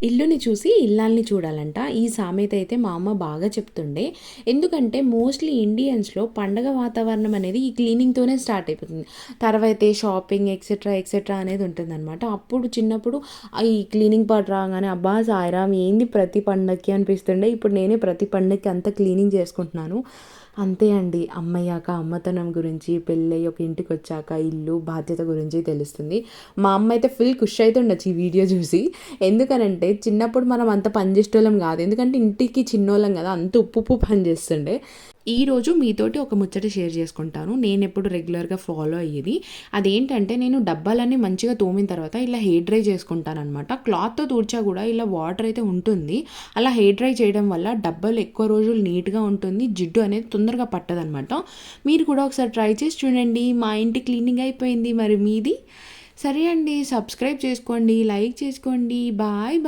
ఇల్లుని చూసి ఇల్లాల్ని చూడాలంట. ఈ సామెత అయితే మా అమ్మ బాగా చెప్తుండే. ఎందుకంటే మోస్ట్‌లీ ఇండియన్స్‌లో పండగ వాతావరణం అనేది ఈ క్లీనింగ్‌తోనే స్టార్ట్ అయిపోతుంది. తర్వాతే షాపింగ్ ఎక్సెట్రా, ఎక్సెట్రా అనేది ఉంటుందనమాట. అప్పుడు చిన్నప్పుడు ఈ క్లీనింగ్ పార్ట్ రాగానే అబ్బా! సాయిరాం ఏంది ప్రతి పండగకి అనిపిస్తుండే. ఇప్పుడు నేనే ప్రతి పండగకి అంతా క్లీనింగ్ చేసుకుంటున్నాను. అంతే అండి. అమ్మయ్యాక అమ్మతనం గురించి, పెళ్ళై ఒక ఇంటికొచ్చాక ఇల్లు, బాధ్యత గురించి తెలుస్తుంది. మా అమ్మ అయితే ఫుల్ ఖుష్ అయితుండొచ్చు ఈ వీడియో చూసి. ఎందుకనంటే చిన్నప్పుడు మనం అంత పని చేసేటోళ్ళం కాదు. ఎందుకంటే ఇంటికి చిన్నోళ్ళం కదా! అంత ఉప్పు ఉప్పు పని చేస్తుండే. ఈరోజు మీతోటి ఒక ముచ్చట షేర్ చేసుకుంటాను. నేనెప్పుడు రెగ్యులర్‌గా ఫాలో అయ్యేది. అదేంటంటే నేను డబ్బాలన్నీ మంచిగా తోమిన తర్వాత ఇలా హెయిర్ డ్రై చేసుకుంటాననమాట. క్లాత్‌తో తుడిచా కూడా ఇలా వాటర్ అయితే ఉంటుంది. అలా హెయిర్ డ్రై చేయడం వల్ల డబ్బాలు ఎక్కువ రోజులు నీట్‌గా ఉంటుంది. జిడ్డు అనేది తొందరగా పట్టదనమాట. మీరు కూడా ఒకసారి ట్రై చేసి చూడండి. మా ఇంటి క్లీనింగ్ అయిపోయింది. మరి మీది? సరే అండి. సబ్స్క్రైబ్ చేసుకోండి. లైక్ చేసుకోండి. Bye bye.